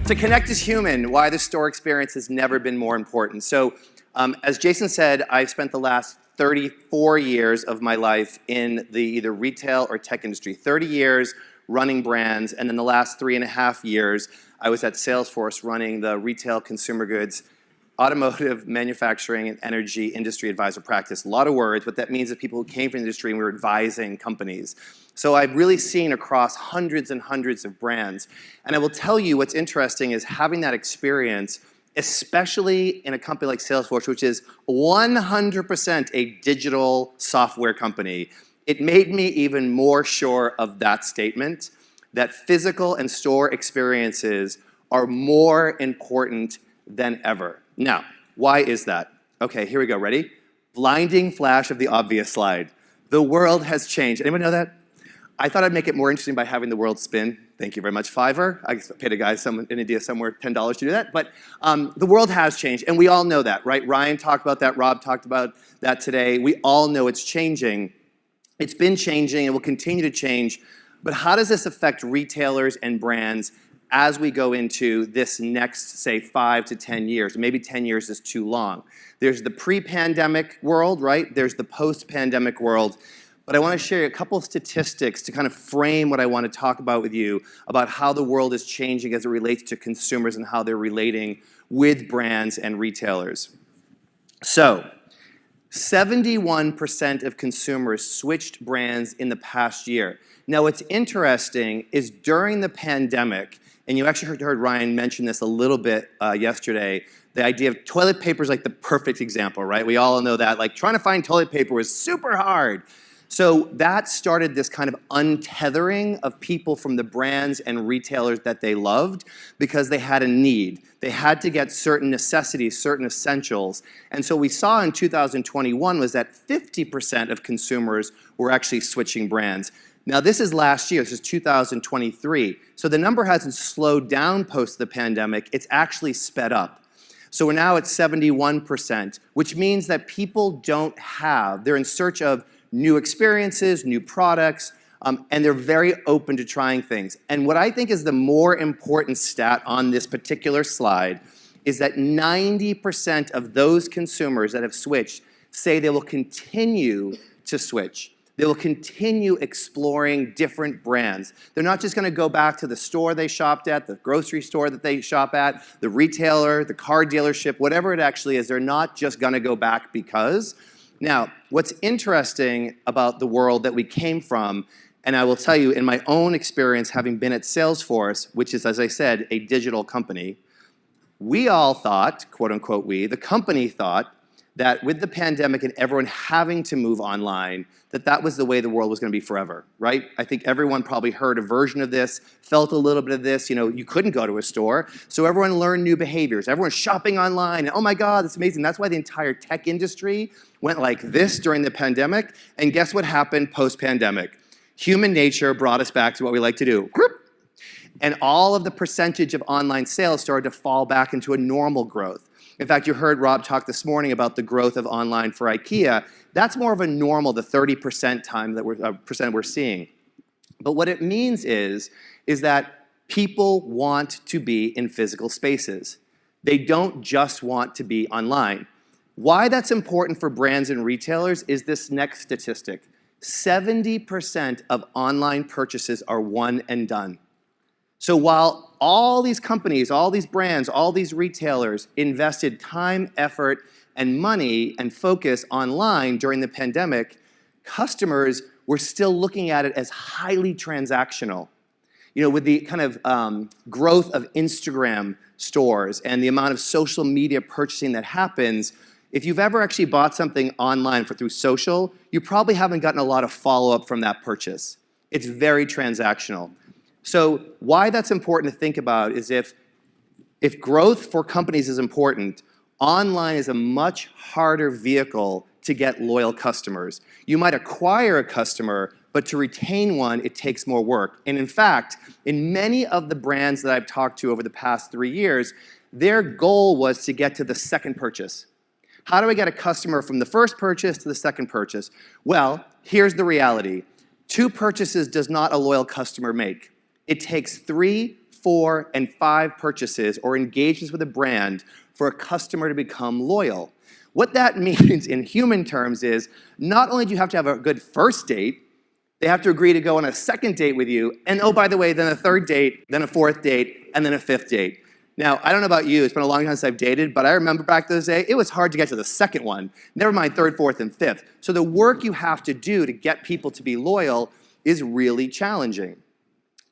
To connect is human, why the store experience has never been more important. So, as Jason said, I've spent the last 34 years of my life in the either retail or tech industry. 30 years running brands, and then the last 3.5 years, I was at Salesforce running the retail consumer goods, automotive, manufacturing, and energy industry advisor practice. A lot of words, but that means that people who came from the industry and we were advising companies. So I've really seen across hundreds and hundreds of brands. And I will tell you what's interesting is having that experience, especially in a company like Salesforce, which is 100% a digital software company, it made me even more sure of that statement, that physical and store experiences are more important than ever. Now, why is that? Okay, here we go, ready? Blinding flash of the obvious slide. The world has changed. Anyone know that? I thought I'd make it more interesting by having the world spin. Thank you very much, Fiverr. I paid a guy in India somewhere $10 to do that. But the world has changed, and we all know that, right? Ryan talked about that. Rob talked about that today. We all know it's changing. It's been changing and will continue to change. But how does this affect retailers and brands as we go into this next, say, 5 to 10 years? Maybe 10 years is too long. There's the pre-pandemic world, right? There's the post-pandemic world. But I want to share a couple of statistics to kind of frame what I want to talk about with you about how the world is changing as it relates to consumers and how they're relating with brands and retailers. So, 71% of consumers switched brands in the past year. Now, what's interesting is during the pandemic, and you actually heard Ryan mention this a little bit yesterday, the idea of toilet paper is like the perfect example, right? We all know that. Like, trying to find toilet paper was super hard. So that started this kind of untethering of people from the brands and retailers that they loved because they had a need. They had to get certain necessities, certain essentials. And so we saw in 2021 was that 50% of consumers were actually switching brands. Now this is last year, this is 2023. So the number hasn't slowed down post the pandemic, it's actually sped up. So we're now at 71%, which means that people don't have, they're in search of new experiences, new products, and they're very open to trying things. And what I think is the more important stat on this particular slide is that 90% of those consumers that have switched say they will continue to switch. They will continue exploring different brands. They're not just going to go back to the store they shopped at, the grocery store that they shop at, the retailer, the car dealership, whatever it actually is. They're not just going to go back because. Now, what's interesting about the world that we came from, and I will tell you in my own experience having been at Salesforce, which is, as I said, a digital company, we all thought, quote unquote we, the company thought that with the pandemic and everyone having to move online, that was the way the world was going to be forever, right? I think everyone probably heard a version of this, felt a little bit of this, you couldn't go to a store, so everyone learned new behaviors. Everyone's shopping online, and oh my God, it's amazing. That's why the entire tech industry went like this during the pandemic, and guess what happened post-pandemic? Human nature brought us back to what we like to do. And all of the percentage of online sales started to fall back into a normal growth. In fact, you heard Rob talk this morning about the growth of online for IKEA. That's more of a normal, the 30% time that we're seeing. But what it means is that people want to be in physical spaces. They don't just want to be online. Why that's important for brands and retailers is this next statistic. 70% of online purchases are one and done. So while all these companies, all these brands, all these retailers invested time, effort, and money and focus online during the pandemic, customers were still looking at it as highly transactional. With the kind of growth of Instagram stores and the amount of social media purchasing that happens, if you've ever actually bought something online through social, you probably haven't gotten a lot of follow-up from that purchase. It's very transactional. So why that's important to think about is if growth for companies is important, online is a much harder vehicle to get loyal customers. You might acquire a customer, but to retain one, it takes more work. And in fact, in many of the brands that I've talked to over the past 3 years, their goal was to get to the second purchase. How do I get a customer from the first purchase to the second purchase? Well, here's the reality. 2 purchases does not a loyal customer make. It takes 3, 4, and 5 purchases or engagements with a brand for a customer to become loyal. What that means in human terms is not only do you have to have a good first date, they have to agree to go on a second date with you, and oh, by the way, then a third date, then a fourth date, and then a fifth date. Now, I don't know about you, it's been a long time since I've dated, but I remember back those days, it was hard to get to the second one, never mind third, fourth, and fifth. So the work you have to do to get people to be loyal is really challenging.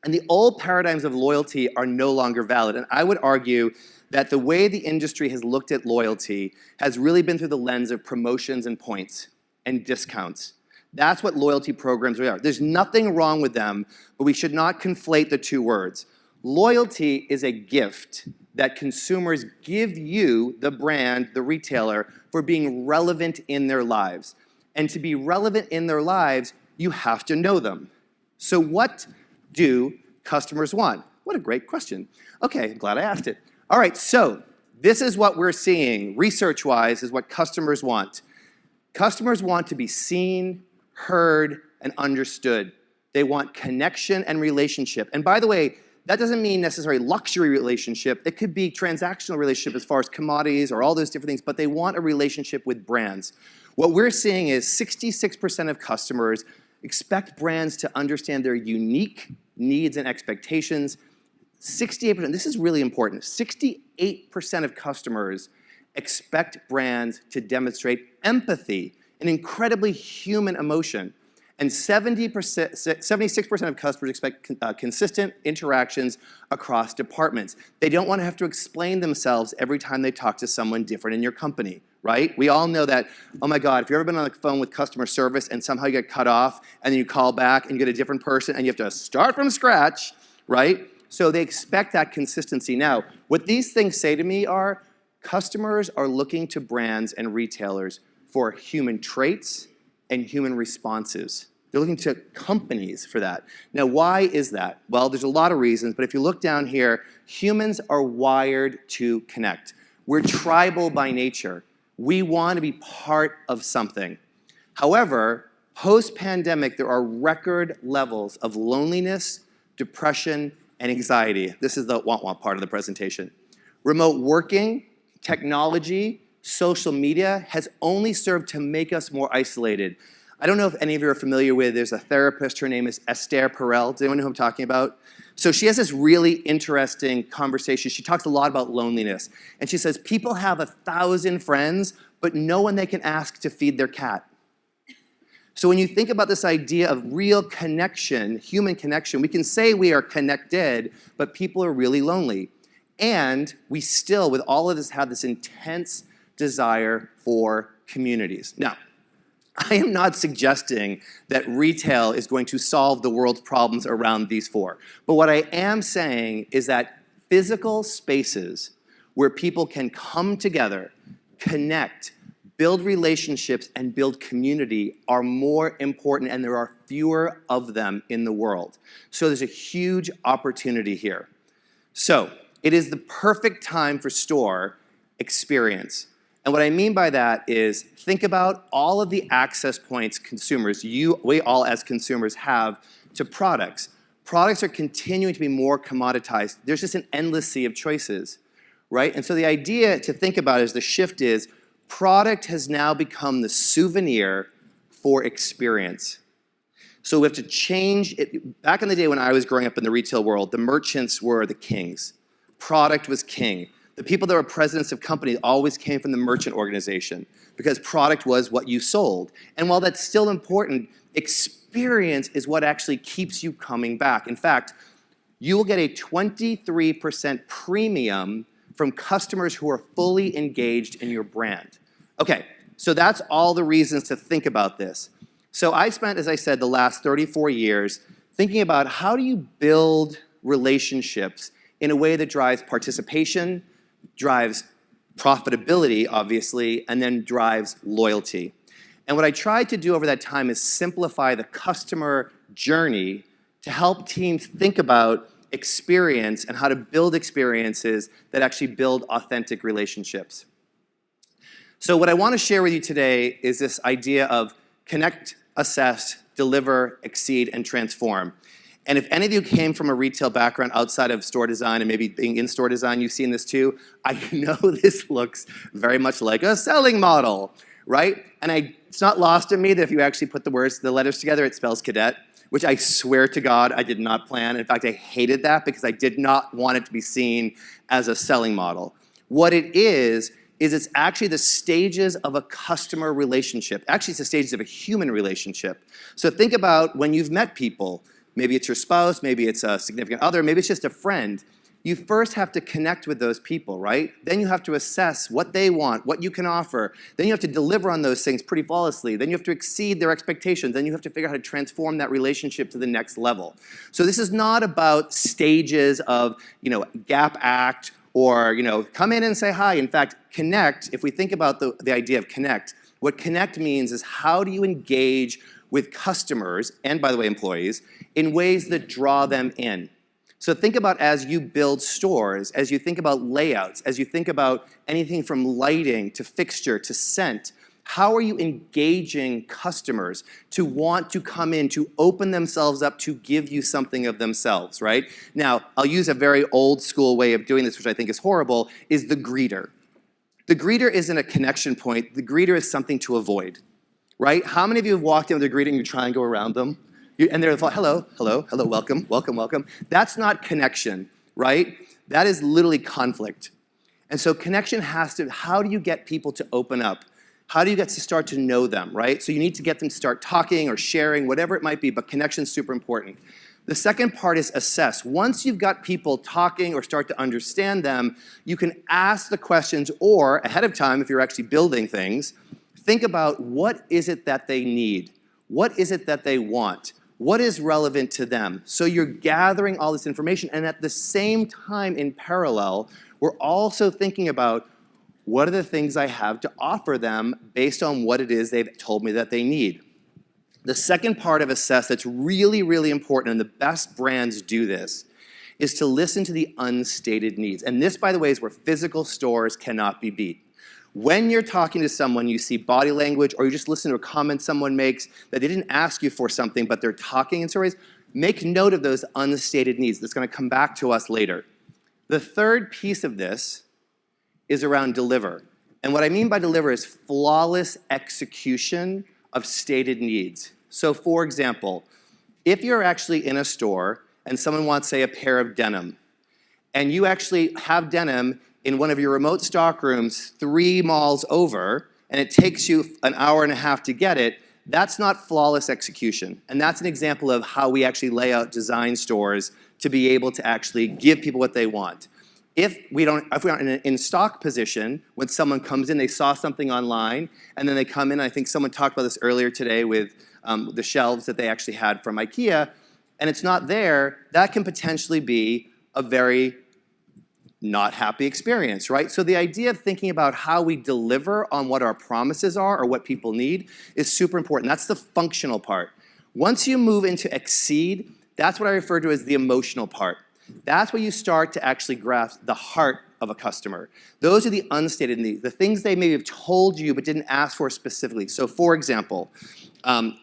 And the old paradigms of loyalty are no longer valid, and I would argue that the way the industry has looked at loyalty has really been through the lens of promotions and points and discounts. That's what loyalty programs are. There's nothing wrong with them, but we should not conflate the two words. Loyalty is a gift that consumers give you, the brand, the retailer, for being relevant in their lives. And to be relevant in their lives, you have to know them. So what do customers want? What a great question. Okay, I'm glad I asked it. All right, so this is what we're seeing, research-wise, is what customers want. Customers want to be seen, heard, and understood. They want connection and relationship. And by the way, that doesn't mean necessarily luxury relationship. It could be transactional relationship as far as commodities or all those different things, but they want a relationship with brands. What we're seeing is 66% of customers expect brands to understand their unique needs and expectations. 68%, this is really important, 68% of customers expect brands to demonstrate empathy, an incredibly human emotion. And 76% of customers expect consistent interactions across departments. They don't want to have to explain themselves every time they talk to someone different in your company, right? We all know that, oh my God, if you've ever been on the phone with customer service and somehow you get cut off and then you call back and you get a different person and you have to start from scratch, right? So they expect that consistency. Now, what these things say to me are, customers are looking to brands and retailers for human traits and human responses. They're looking to companies for that. Now, why is that? Well, there's a lot of reasons, but if you look down here, humans are wired to connect. We're tribal by nature. We want to be part of something. However, post-pandemic, there are record levels of loneliness, depression, and anxiety. This is the want part of the presentation. Remote working, technology, social media has only served to make us more isolated. I don't know if any of you are familiar with, there's a therapist, her name is Esther Perel. Does anyone know who I'm talking about? So she has this really interesting conversation. She talks a lot about loneliness. And she says, people have 1,000 friends, but no one they can ask to feed their cat. So when you think about this idea of real connection, human connection, we can say we are connected, but people are really lonely. And we still, with all of this, have this intense desire for communities. Now, I am not suggesting that retail is going to solve the world's problems around these four. But what I am saying is that physical spaces where people can come together, connect, build relationships, and build community are more important, and there are fewer of them in the world. So there's a huge opportunity here. So it is the perfect time for store experience. And what I mean by that is think about all of the access points consumers, we all as consumers have to products. Products are continuing to be more commoditized. There's just an endless sea of choices, right? And so the idea to think about is the shift is product has now become the souvenir for experience. So we have to change it. Back in the day when I was growing up in the retail world, the merchants were the kings. Product was king. The people that were presidents of companies always came from the merchant organization because product was what you sold. And while that's still important, experience is what actually keeps you coming back. In fact, you will get a 23% premium from customers who are fully engaged in your brand. Okay, so that's all the reasons to think about this. So I spent, as I said, the last 34 years thinking about how do you build relationships in a way that drives participation, drives profitability, obviously, and then drives loyalty. And what I tried to do over that time is simplify the customer journey to help teams think about experience and how to build experiences that actually build authentic relationships. So what I want to share with you today is this idea of connect, assess, deliver, exceed, and transform. And if any of you came from a retail background outside of store design and maybe being in store design, you've seen this too. I know this looks very much like a selling model, right? And it's not lost on me that if you actually put the letters together, it spells cadet, which I swear to God I did not plan. In fact, I hated that because I did not want it to be seen as a selling model. What it is it's actually the stages of a customer relationship. Actually, it's the stages of a human relationship. So think about when you've met people. Maybe it's your spouse, maybe it's a significant other, maybe it's just a friend. You first have to connect with those people, right? Then you have to assess what they want, what you can offer. Then you have to deliver on those things pretty flawlessly. Then you have to exceed their expectations. Then you have to figure out how to transform that relationship to the next level. So this is not about stages of, gap act or, come in and say hi. In fact, connect, if we think about the idea of connect, what connect means is how do you engage with customers, and by the way, employees, in ways that draw them in. So think about as you build stores, as you think about layouts, as you think about anything from lighting to fixture to scent, how are you engaging customers to want to come in, to open themselves up, to give you something of themselves, right? Now, I'll use a very old school way of doing this, which I think is horrible, is the greeter. The greeter isn't a connection point. The greeter is something to avoid, right? How many of you have walked in with a greeter and you try and go around them? And they're like, hello, hello, hello, welcome, welcome, welcome. That's not connection, right? That is literally conflict. And so connection has to, how do you get people to open up? How do you get to start to know them, right? So you need to get them to start talking or sharing, whatever it might be, but connection's super important. The second part is assess. Once you've got people talking or start to understand them, you can ask the questions or, ahead of time, if you're actually building things, think about what is it that they need? What is it that they want? What is relevant to them? So you're gathering all this information, and at the same time, in parallel, we're also thinking about what are the things I have to offer them based on what it is they've told me that they need. The second part of assess that's really, really important, and the best brands do this, is to listen to the unstated needs. And this, by the way, is where physical stores cannot be beat. When you're talking to someone, you see body language, or you just listen to a comment someone makes that they didn't ask you for something, but they're talking in stories, make note of those unstated needs. That's going to come back to us later. The third piece of this is around deliver. And what I mean by deliver is flawless execution of stated needs. So for example, if you're actually in a store and someone wants, say, a pair of denim, and you actually have denim in one of your remote stock rooms 3 malls over, and it takes you an hour and a half to get it, that's not flawless execution. And that's an example of how we actually lay out design stores to be able to actually give people what they want. If we aren't in an in-stock position, when someone comes in, they saw something online, and then they come in, I think someone talked about this earlier today with the shelves that they actually had from IKEA, and it's not there, that can potentially be a very not happy experience, right? So the idea of thinking about how we deliver on what our promises are or what people need is super important. That's the functional part. Once you move into exceed, that's what I refer to as the emotional part. That's where you start to actually grasp the heart of a customer. Those are the unstated needs, the things they may have told you but didn't ask for specifically. So for example,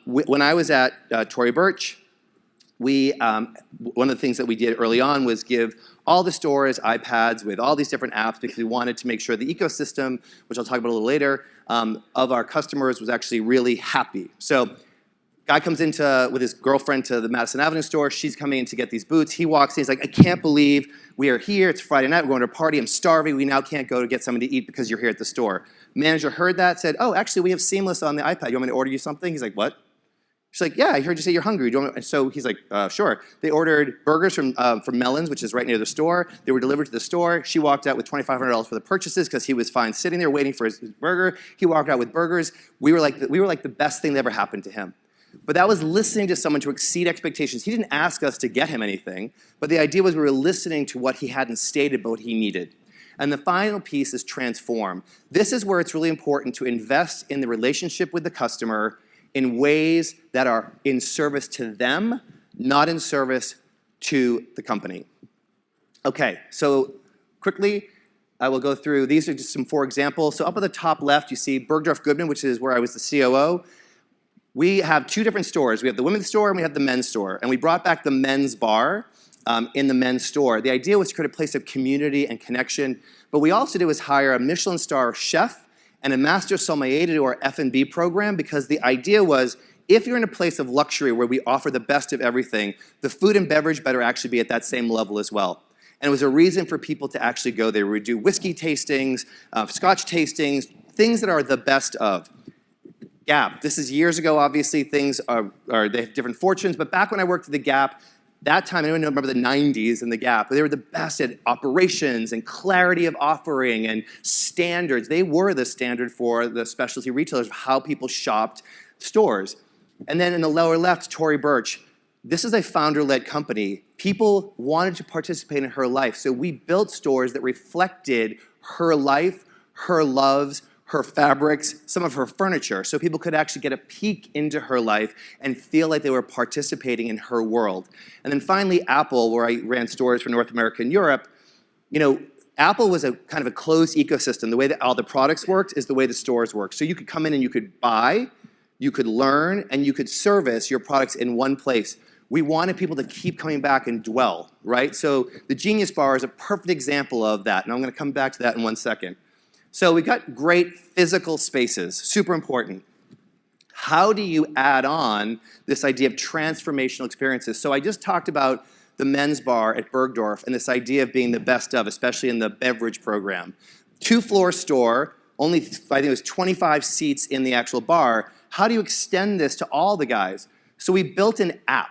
when I was at Tory Burch, one of the things that we did early on was give all the stores iPads with all these different apps because we wanted to make sure the ecosystem, which I'll talk about a little later, of our customers was actually really happy. So guy comes in with his girlfriend to the Madison Avenue store. She's coming in to get these boots. He walks in. He's like, I can't believe we are here. It's Friday night. We're going to a party. I'm starving. We now can't go to get something to eat because you're here at the store. Manager heard that, said, oh, actually, we have Seamless on the iPad. You want me to order you something? He's like, what? She's like, yeah, I heard you say you're hungry. And so he's like, sure. They ordered burgers from Melon's, which is right near the store. They were delivered to the store. She walked out with $2,500 for the purchases because he was fine sitting there waiting for his burger. He walked out with burgers. We were like the best thing that ever happened to him. But that was listening to someone to exceed expectations. He didn't ask us to get him anything, but the idea was we were listening to what he hadn't stated, but what he needed. And the final piece is transform. This is where it's really important to invest in the relationship with the customer in ways that are in service to them, not in service to the company. Okay, so quickly, I will go through, these are just some 4 examples. So up at the top left, you see Bergdorf Goodman, which is where I was the COO. We have two different stores. We have the women's store and we have the men's store. And we brought back the men's bar in the men's store. The idea was to create a place of community and connection. But we also did was hire a Michelin star chef and a master sommelier to do our F&B program, because the idea was, if you're in a place of luxury where we offer the best of everything, the food and beverage better actually be at that same level as well. And it was a reason for people to actually go there. We do whiskey tastings, scotch tastings, things that are the best of. Gap, this is years ago, obviously, things they have different fortunes, but back when I worked at the Gap, that time, anyone remember the 90s and the Gap, they were the best at operations and clarity of offering and standards. They were the standard for the specialty retailers of how people shopped stores. And then in the lower left, Tory Burch. This is a founder-led company. People wanted to participate in her life, so we built stores that reflected her life, her loves, her fabrics, some of her furniture, so people could actually get a peek into her life and feel like they were participating in her world. And then finally, Apple, where I ran stores for North America and Europe. Apple was a kind of a closed ecosystem. The way that all the products worked is the way the stores worked. So you could come in and you could buy, you could learn, and you could service your products in one place. We wanted people to keep coming back and dwell, right? So the Genius Bar is a perfect example of that, and I'm gonna come back to that in 1 second. So we've got great physical spaces, super important. How do you add on this idea of transformational experiences? So I just talked about the men's bar at Bergdorf and this idea of being the best of, especially in the beverage program. 2-floor store, only, I think it was 25 seats in the actual bar. How do you extend this to all the guys? So we built an app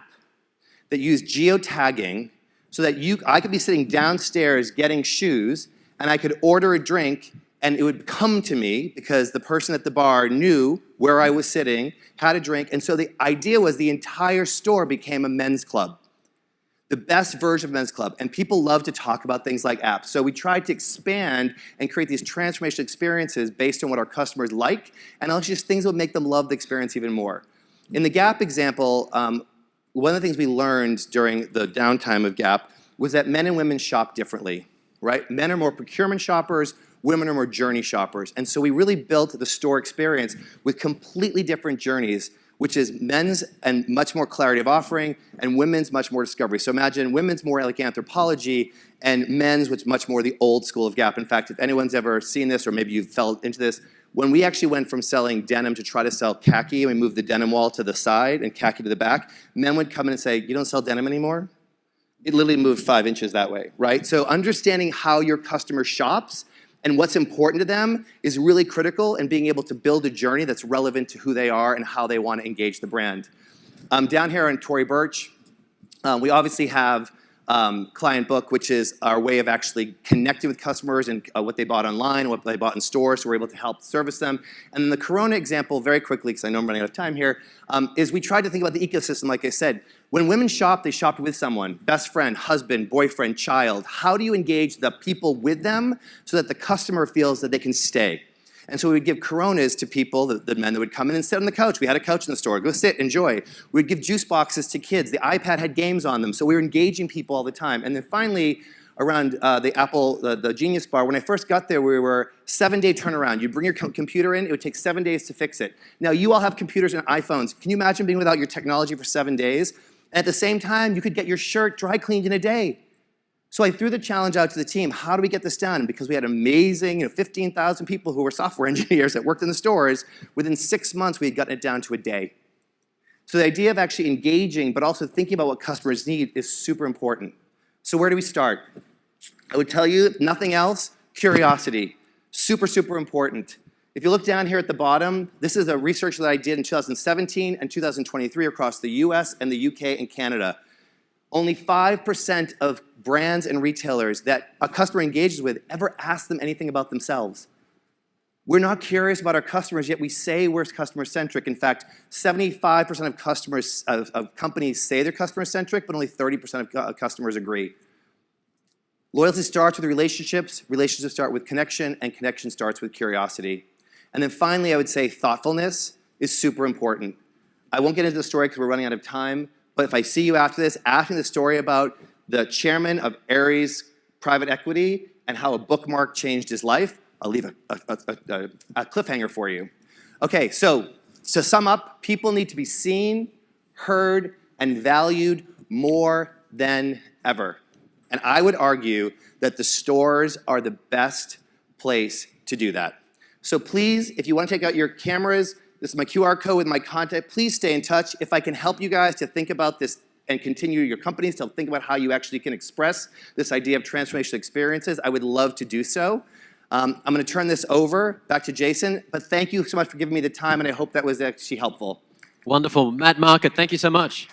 that used geotagging so that I could be sitting downstairs getting shoes, and I could order a drink, and it would come to me because the person at the bar knew where I was sitting, had a drink, and so the idea was the entire store became a men's club. The best version of men's club, and people love to talk about things like apps. So we tried to expand and create these transformational experiences based on what our customers like, and also just things that would make them love the experience even more. In the Gap example, one of the things we learned during the downtime of Gap was that men and women shop differently, right? Men are more procurement shoppers, women are more journey shoppers. And so we really built the store experience with completely different journeys, which is men's and much more clarity of offering, and women's much more discovery. So imagine women's more like Anthropologie, and men's, which is much more the old school of Gap. In fact, if anyone's ever seen this, or maybe you've fell into this, when we actually went from selling denim to try to sell khaki, and we moved the denim wall to the side and khaki to the back, men would come in and say, "You don't sell denim anymore?" It literally moved 5 inches that way, right? So understanding how your customer shops and what's important to them is really critical, and being able to build a journey that's relevant to who they are and how they want to engage the brand. Down here on Tory Burch, we obviously have Client Book, which is our way of actually connecting with customers and what they bought online, what they bought in stores, so we're able to help service them. And then the Corona example, very quickly, because I know I'm running out of time here, is we tried to think about the ecosystem, like I said. When women shop, they shop with someone, best friend, husband, boyfriend, child. How do you engage the people with them so that the customer feels that they can stay? And so we would give Coronas to people, the men that would come in and sit on the couch. We had a couch in the store. Go sit, enjoy. We'd give juice boxes to kids. The iPad had games on them, so we were engaging people all the time. And then finally, around the Apple, the Genius Bar, when I first got there, we were 7-day turnaround. You'd bring your computer in, it would take 7 days to fix it. Now, you all have computers and iPhones. Can you imagine being without your technology for 7 days? And at the same time, you could get your shirt dry cleaned in a day. So I threw the challenge out to the team, how do we get this done? Because we had amazing 15,000 people who were software engineers that worked in the stores. Within 6 months, we had gotten it down to a day. So the idea of actually engaging, but also thinking about what customers need is super important. So where do we start? I would tell you, nothing else, curiosity. Super, super important. If you look down here at the bottom, this is a research that I did in 2017 and 2023 across the US and the UK and Canada. Only 5% of brands and retailers that a customer engages with ever ask them anything about themselves. We're not curious about our customers, yet we say we're customer-centric. In fact, 75% of customers, of companies say they're customer-centric, but only 30% of customers agree. Loyalty starts with relationships, relationships start with connection, and connection starts with curiosity. And then finally, I would say thoughtfulness is super important. I won't get into the story because we're running out of time, but if I see you after this, ask me the story about the chairman of Ares Private Equity and how a bookmark changed his life. I'll leave a cliffhanger for you. Okay, so To sum up, people need to be seen, heard, and valued more than ever. And I would argue that the stores are the best place to do that. So please, if you want to take out your cameras, this is my QR code with my contact, please stay in touch. If I can help you guys to think about this and continue your companies to think about how you actually can express this idea of transformational experiences, I would love to do so. I'm going to turn this over back to Jason, but thank you so much for giving me the time, and I hope that was actually helpful. Wonderful. Matt Marcotte, thank you so much.